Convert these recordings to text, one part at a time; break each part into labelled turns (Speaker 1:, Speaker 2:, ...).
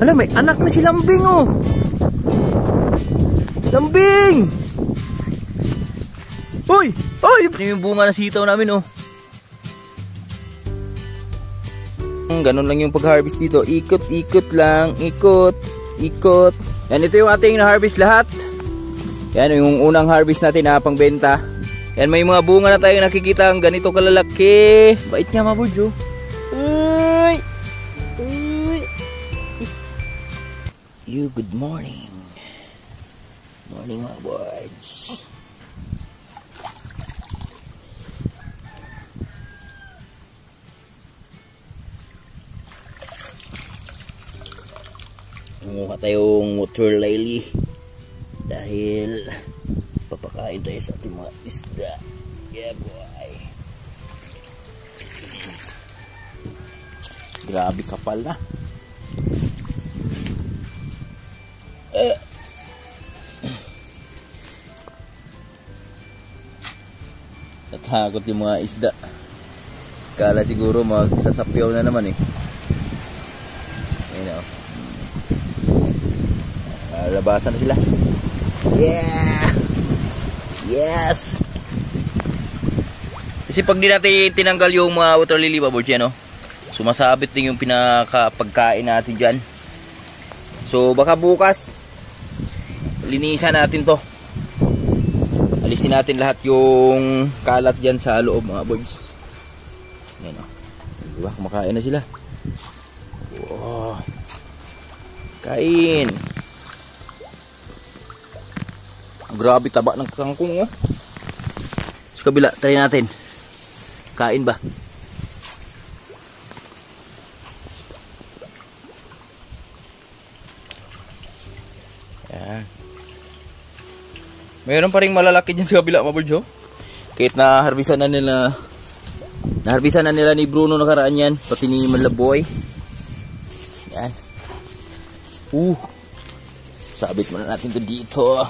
Speaker 1: Alam, may anak na si Lambing, oh. Lambing! Uy! Uy! Ito yung bunga ng sitaw namin, oh. Ganun lang yung pag-harvest dito. Ikot, ikot lang. Ikot, ikot. Yan, ito yung ating na-harvest lahat. Yan, yung unang harvest natin na pangbenta. Yan, may mga bunga na tayong nakikita ang ganito kalalaki. Bait niya, mga boys, oh. Uy! Uy! You, good morning. Morning, mga boys. Kumuha tayong water lily dahil papakain tayo sa ating mga isda. Yeah, boy. Grabe kapal na. Natakot yung mga isda. Kala siguro magsasapyaw na naman, eh. Ayun, oh. Labasan na sila. Yeah! Yes! Kasi pag di natin tinanggal yung mga water lily bubbles yan, no? Sumasabit din yung pinakapagkain natin dyan. So baka bukas linisan natin to. Alisin natin lahat yung kalat dyan sa loob, mga birds. Yan, no? Diba? Kumakain na sila. Wow. Kain. Grabe taba ng kangkong, oh. Sa kabila, try natin. Kain ba? Yan. Mayroon pa rin malalaki dyan sa kabila, mga birds, oh. Kahit naharbisan na nila ni Bruno nakaraan yan, pati ni Malaboy. Yan. Sabit muna natin to dito.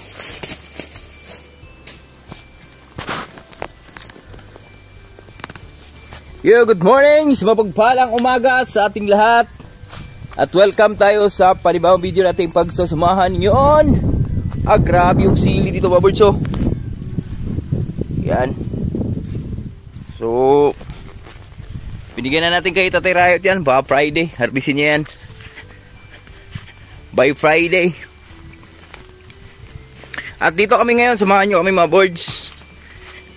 Speaker 1: Yo, good morning! Mapagpalang umaga sa ating lahat. At welcome tayo sa panibawang video nating pagsasamahan ngayon. Grabe yung sili dito, mga birds, oh. Yan. So, binigyan na natin kay Tatay Riot yan. Baka Friday, harbisin niya yan. By Friday. At dito kami ngayon, samahan nyo kami, mga birds.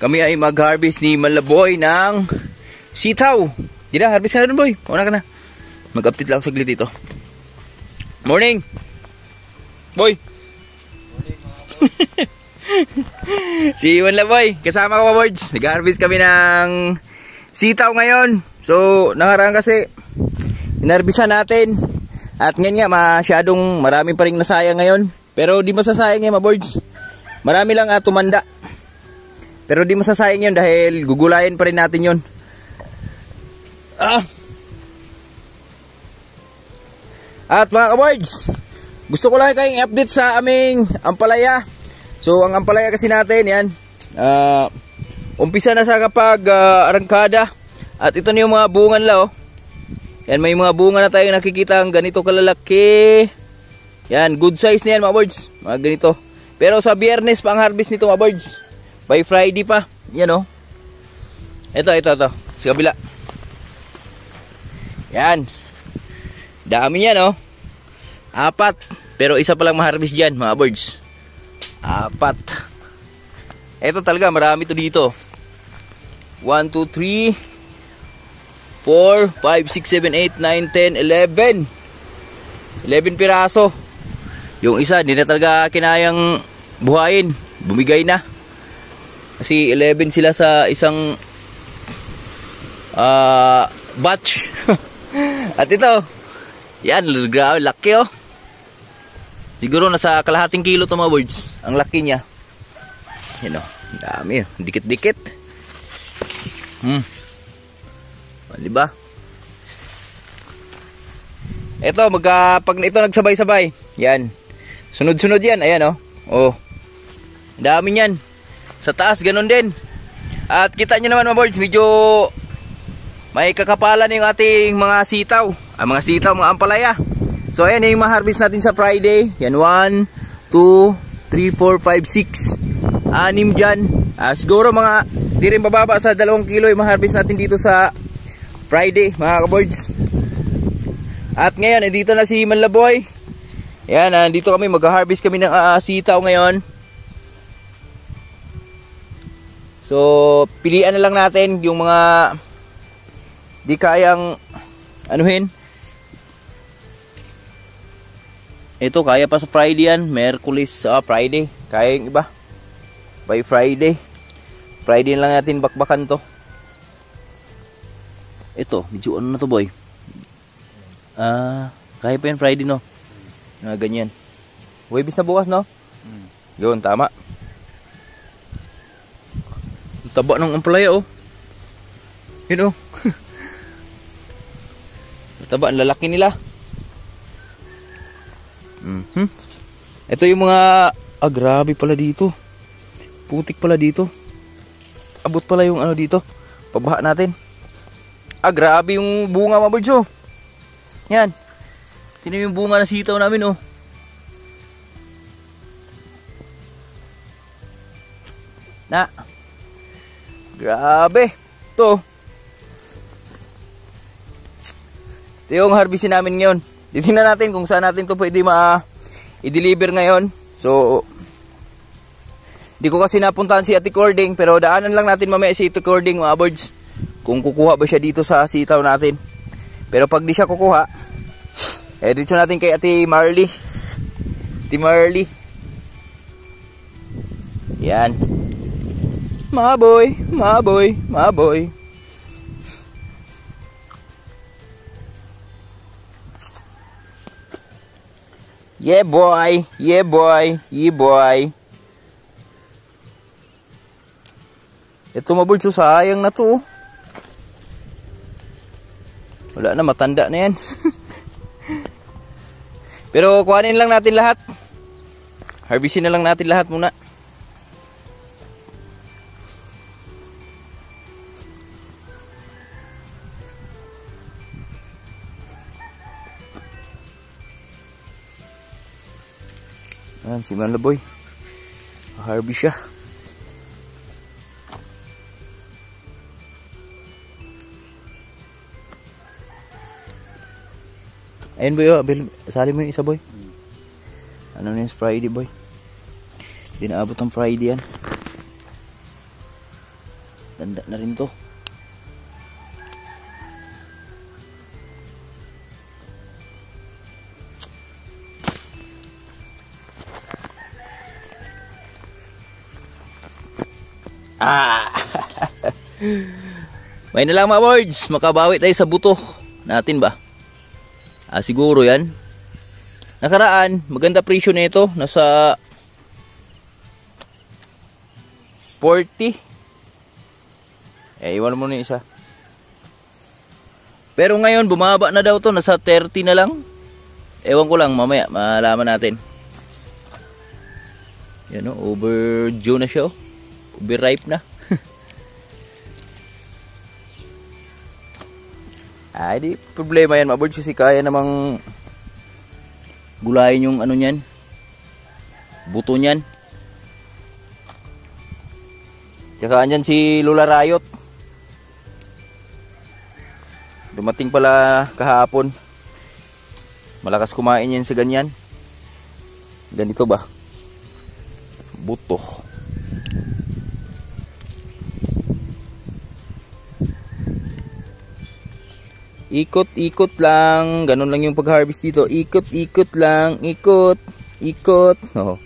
Speaker 1: Kami ay mag-harvest ni Malaboy ng sitaw. Dila, harvest ka na dun, boy. Una ka na. Mag-update lang saglit dito. Morning! Boy! Morning, si Malaboy, kasama ko, mga birds. Nag-harvest kami ng sitaw ngayon. So, nakaraan kasi inarbisan natin. At ngayon nga, masyadong marami pa rin nasayang ngayon. Pero di masasayang yan, mga birds. Marami lang tumanda. Pero di masasayang yun dahil gugulayan pa rin natin yun. At mga ka-birds, gusto ko lang kayong update sa aming ampalaya. So ang ampalaya kasi natin yan, umpisa na sa kapag arangkada. At ito na yung mga bunga nila, oh. Yan, may mga bunga na tayong nakikita ang ganito kalalaki. Yan, good size na yan, mga birds. Mga ganito. Pero sa biyernes pa ang harvest nito, mga birds. By Friday pa. Yan, oh. Ito. Sa kabila. Yan. Dami yan, oh. 4. Pero isa pa lang ma-harvest dyan, mga birds. 4. Ito talaga, marami to dito. 1, 2, 3 4, 5, 6, 7, 8, 9, 10, 11 11 piraso. Yung isa, hindi na talaga kinayang buhayin. Bumigay na. Kasi 11 sila sa isang batch. At ito, yan, grabe, laki, oh. Siguro nasa kalahating kilo to, mga birds. Ang laki niya. Yan, oh, dami, oh. Dikit-dikit. Diba? Ito, pag ito nagsabay-sabay, yan. Sunod-sunod yan, ayan, oh. Oh. Dami niyan. Sa taas, ganun din. At kita nyo naman, mga birds, medyo may kakapalan yung ating mga sitaw. Mga sitaw, mga ampalaya. So ayan yung ma-harvest natin sa Friday. Yan 1, 2, 3, 4, 5, 6. 6 dyan. Siguro mga di rin bababa sa 2 kilo yung ma-harvest natin dito sa Friday mga kaboards. At ngayon dito na si Manlaboy. Ayan, dito kami mag-harvest kami ng sitaw ngayon. So pilian na lang natin yung mga di kayang anuhin. Ito kaya pa sa Friday yan. Merkulis Friday. Kaya yung iba by Friday. Friday lang natin bakbakan to. Ito medyo ano na to boy. Kaya pa yan Friday no. Ganyan. Huwebes na bukas no. Yun tama. Taba ng ampalaya oh. Yun oh. Taba ang lalaki nila. Ito yung mga grabe pala dito. Putik pala dito. Abot pala yung ano dito. Pabaha natin. Grabe yung bunga mga birds oh. Yan. Tingnan yung bunga ng sitaw namin oh. Na. Grabe. Ito. Ito yung harvestin namin ngayon. Titingnan natin kung saan natin to pwede i-deliver ngayon. So di ko kasi napuntahan si Ate Cording, pero daanan lang natin mamaya si Ate Cording mga birds. Kung kukuha ba siya dito sa sitaw natin. Pero pag di siya kukuha, dito natin kay Ate Marley. Ate Marley. Yan. Maboy, maboy, maboy. Yeah boy, yeah boy, yeah boy. Ito mga sayang na to. Wala na, matanda na yan. Pero kuhanin lang natin lahat. Harvestin na lang natin lahat muna. Ayan, si Manlaboy. Harvest siya. Ayun boy, sali mo yung isa boy. Ano na yung Friday boy? Hindi naabot ang Friday yan. Tanda na rin to. May na lang mga birds, makabawi tayo sa buto natin ba? Siguro yan. Nakaraan, maganda presyo nito, nasa 40. Iwan mo na isa. Pero ngayon bumaba na daw to, nasa 30 na lang. Ewan ko lang, mamaya malaman natin. Yan o, overdue na siya o. Overripe na. Di problema yan, maboard, kasi kaya namang gulayin yung ano niyan, buto niyan. Tsaka andyan si Lola Rayot. Dumating pala kahapon. Malakas kumain yan sa ganyan. Ganito ba? Buto. Ikot-ikot lang. Ganun lang yung pag-harvest dito. Ikot-ikot lang. Ikot. Ikot. Oh.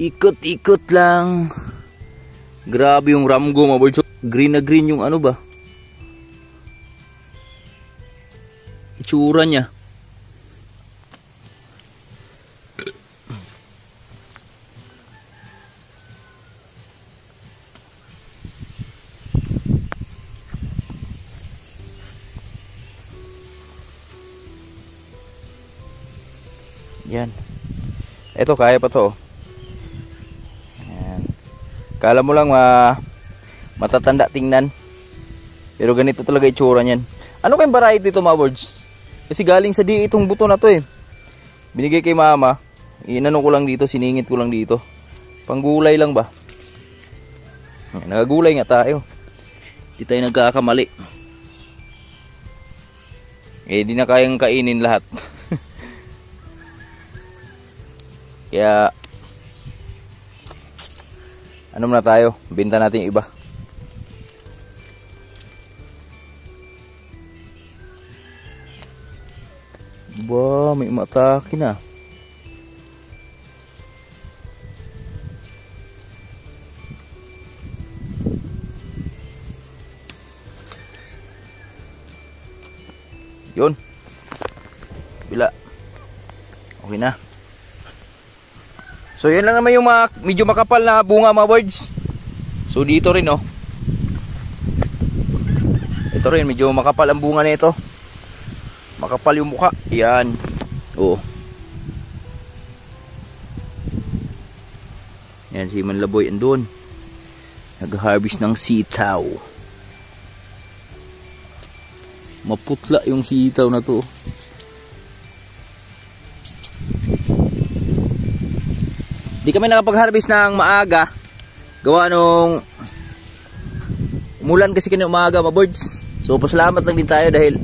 Speaker 1: Ikot-ikot lang. Grabe yung ramgo, mga birds. Green na green yung ano ba? Itsura niya. Yan. Ito kaya pa to. Yan. Kala mo lang matatanda tingnan. Pero ganito talaga itsura niyan. Ano kayong variety dito mga birds? Kasi galing sa di itong buto na to eh. Binigay kay mama. Inano ko lang dito, siningit ko lang dito. Panggulay lang ba? Nagagulay nga tayo. Di tayo nagkakamali. Eh di na kayang kainin lahat. Kaya ano muna tayo, benta natin yung iba. Ba, may matake na. Yun. Bila. Okay na. So yun lang naman yung medyo makapal na bunga mga birds. So dito rin oh. Ito rin medyo makapal ang bunga nito. Makapal yung mukha. Yan. Oh. Yan si Manlaboy andun. Nag-harvest ng sitaw. Maputla yung sitaw na to. Di kami nakapag-harvest ng maaga. Gawa nung umulan kasi kanina umaga mga birds. So pasalamat lang din tayo dahil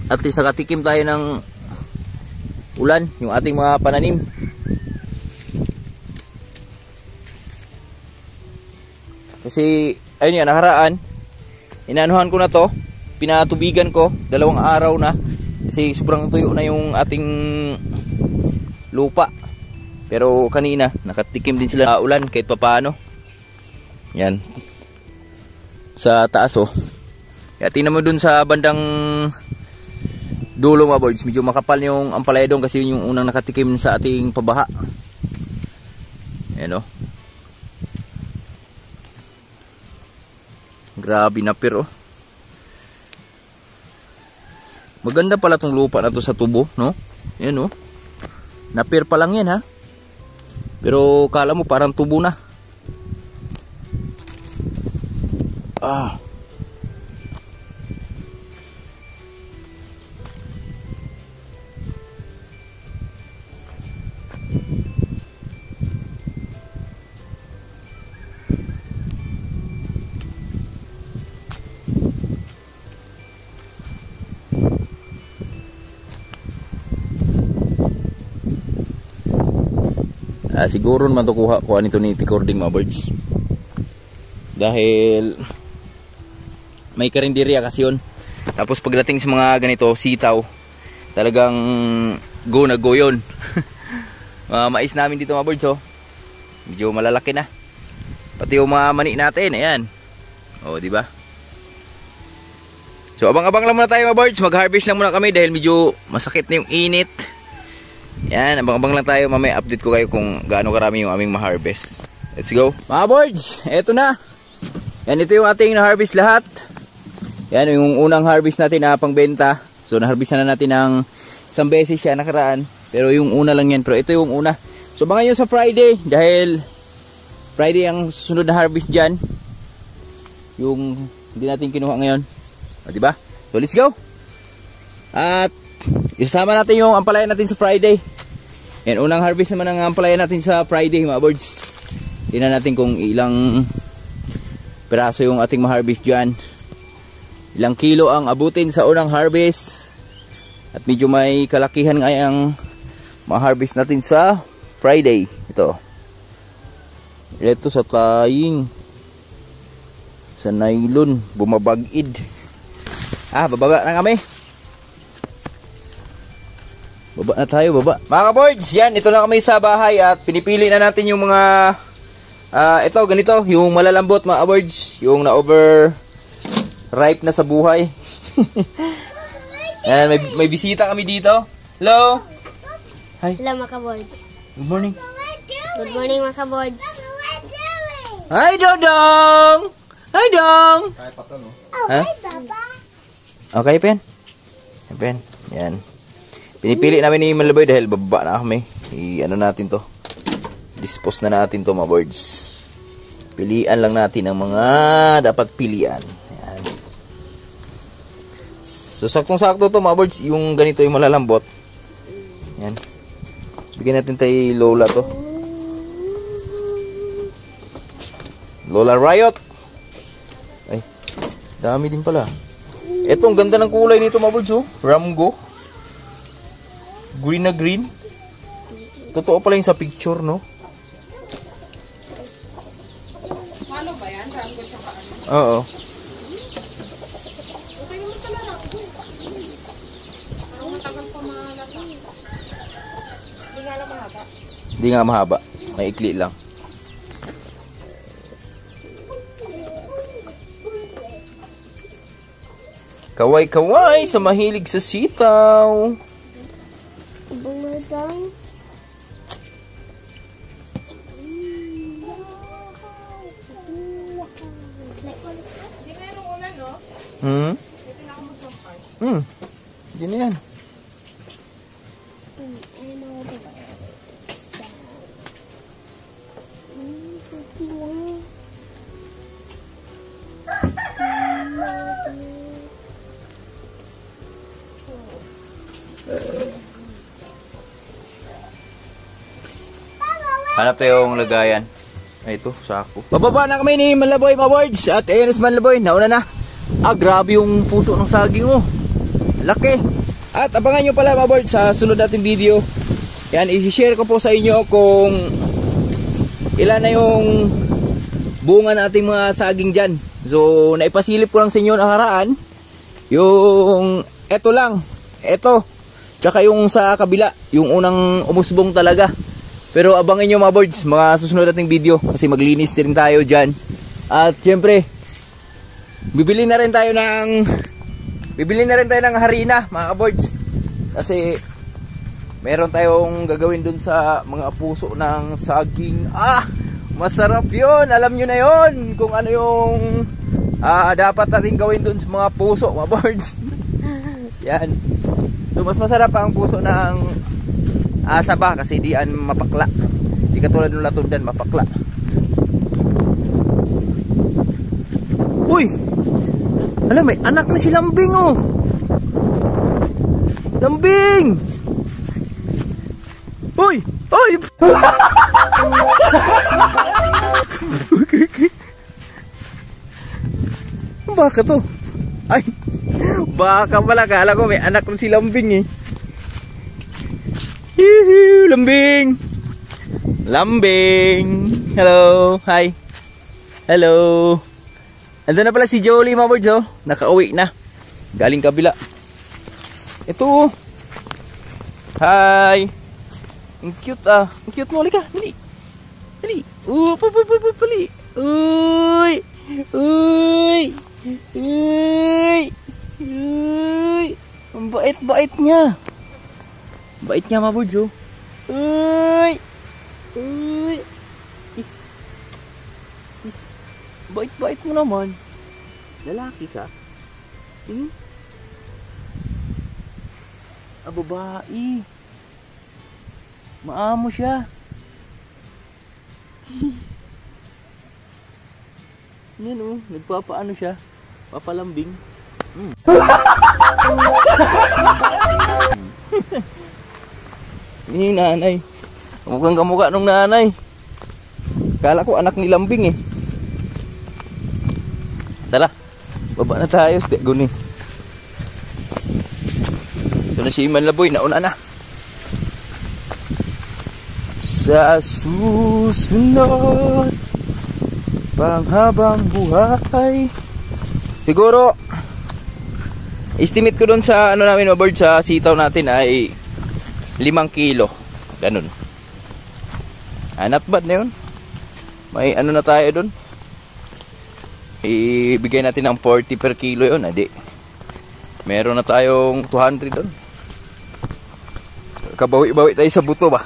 Speaker 1: at least nakatikim tayo ng ulan yung ating mga pananim. Kasi ayun yan, nakaraan inanuhan ko na to, pinatubigan ko 2 araw na kasi sobrang tuyo na yung ating lupa. Pero kanina nakatikim din sila ulan kahit papaano. Yan sa taas oh. Kaya tingnan mo dun sa bandang dulo mga birds, medyo makapal yung ampalaya doon kasi yun yung unang nakatikim sa ating pabaha. Ayan oh. Grabe na pero oh. Maganda pala tong lupa na to sa tubo, no? Ayan oh. Napir pa lang yan ha. Pero kala mo parang tubo na. Ah. Siguro naman ito kuha nito ni Tikording mga birds. Dahil may karinderya kasi yun. Tapos pagdating sa mga ganito sitaw, talagang go na go yun. Mais namin dito mga birds oh. Medyo malalaki na. Pati yung mga mani natin, ayan. Oh, di ba? So abang-abang lang muna tayo mga birds. Mag-harvest lang muna kami dahil medyo masakit na yung init. Yan, abang-abang lang tayo. Mamaya update ko kayo kung gaano karami yung aming ma-harvest. Let's go. Mga birds, eto na. Yan, ito yung ating na-harvest lahat. Yan, yung unang harvest natin na pangbenta. So, na-harvest na natin ng isang beses siya nakaraan. Pero yung una lang yan. Pero ito yung una. So, baka yun sa Friday. Dahil Friday ang susunod na harvest dyan. Yung hindi natin kinuha ngayon. O, diba? So, let's go. At isasama natin yung ampalaya natin sa Friday. Yan, unang harvest naman ng ampalaya natin sa Friday mga birds. Tingnan natin kung ilang peraso yung ating ma-harvest dyan. Ilang kilo ang abutin sa unang harvest. At medyo may kalakihan nga yung ma-harvest natin sa Friday. Ito sa taying sa nylon bumabag-id. Bababa na kami. Baba na tayo, baba. Mga boards, yan, ito na kami sa bahay at pinipili na natin yung mga ito, ganito, yung malalambot mga boards, yung na-over ripe na sa buhay. Yan, may bisita kami dito. Hello. Hi.
Speaker 2: Hello mga boards.
Speaker 1: Good morning.
Speaker 2: Good morning mga boards.
Speaker 1: Hi Dodong. Hi Dong.
Speaker 2: Hi Papa.
Speaker 1: Okay, Pen. Pen, yan. Pinipili namin ni Manlaboy dahil bababa na kami. Ano natin to. Dispose na natin to mga birds. Pilian lang natin ang mga dapat pilian. Ayan. So, saktong-sakto to mga birds. Yung ganito yung malalambot. Ayan. Bigyan natin kay Lola to. Lola Riot. Ay, dami din pala. Ito, ang ganda ng kulay nito mga birds, oh. Ramgo. Green na green. Totoo pala yung sa picture, no?
Speaker 3: Ano ba yan? Ramgo tsaka ano?
Speaker 1: Oo.
Speaker 3: Okay naman pala Ramgo. Parang matagal pa mahalata. Hindi nga lang mahaba.
Speaker 1: Hindi nga mahaba. May ikli lang. Kaway-kaway sa mahilig sa sitaw.
Speaker 2: Bumadang.
Speaker 3: Hindi na yung ulan, no? Kasi nakamusampay.
Speaker 1: Hindi na yan. Hanap tayong lagayan. Ay, ito, sako. Bababa na kami ni Malaboy, mga birds. At ayun si Malaboy, nauna na. Grabe yung puso ng saging, oh. Laki. At abangan nyo pala, mga birds, sa sunod nating video. Yan, isi-share ko po sa inyo kung ilan na yung bunga nating mga saging dyan. So, naipasilip ko lang sa inyo nakaraan. Yung, eto lang. Eto. Tsaka yung sa kabila. Yung unang umusbong talaga. Pero abangan nyo mga birds, mga susunod nating video. Kasi maglinis din tayo dyan. At syempre, bibili na rin tayo ng harina mga birds. Kasi meron tayong gagawin dun sa mga puso ng saging. Masarap yun. Alam nyo na yun kung ano yung dapat natin gawin dun sa mga puso mga birds. Yan. So mas masarap ang puso ng saba kasi di an mapakla. Di katulad ng latundan mapakla. Uy! Alam, may anak na si Lambing, oh. Lambing! Uy! Uy! Baka to? Ay! Baka pala, kala ko may anak na si Lambing, eh. Hihiu, Lambing! Lambing! Hello! Hi! Hello! Andun na pala si Jolie, mga birds, oh. Nakauwi na. Galing kabila. Ito. Hi! Ang cute, ah. Ang cute mo, halika. Dali. Dali. Pali. Uy! Uy! Uy! Uy! Ang bait-bait niya. Bait niya, mga birds, oh. Uy! Uy! Bait-bait mo naman. Lalaki ka. Babae. Maamo siya. Yan, oh. Nagpapaano siya. Papalambing. Ni nanay. Mukhang kamukha nung nanay. Kala ko anak ni Lambing, eh. Tara, baba na tayo. Guni. Ito na si Malaboy, nauna na. Sa susunod panghabang buhay. Siguro estimate ko doon sa ano namin, mga bird, sa sitaw natin ay 5 kilo. Ganun. Not bad na yun. May ano na tayo doon. Ibigay natin ng 40 per kilo yun. Adi. Meron na tayong 200 doon. Kabawi-bawi tayo sa buto ba.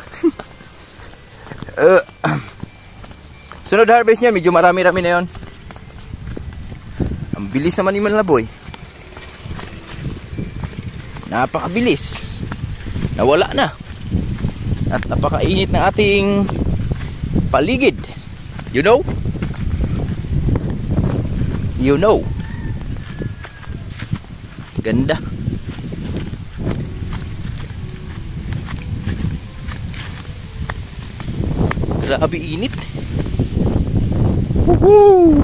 Speaker 1: Sunod harvest niya, medyo marami-rami na yun. Ang bilis naman ni Malaboy. Napakabilis. Nawala na. At napakainit ng ating paligid. You know? You know. Ganda. Grabe init. Woohoo!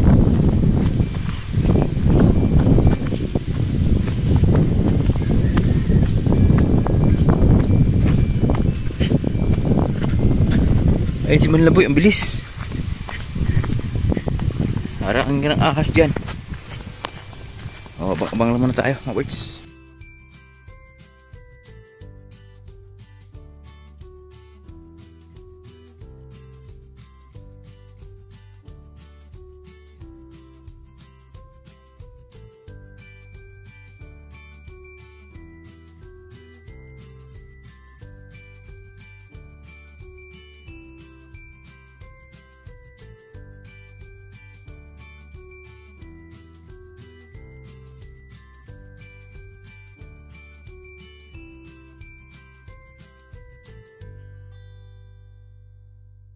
Speaker 1: Ayun si Manlaboy, ang bilis. Parang ang ahas dyan. O, abang naman na tayo, mga birds.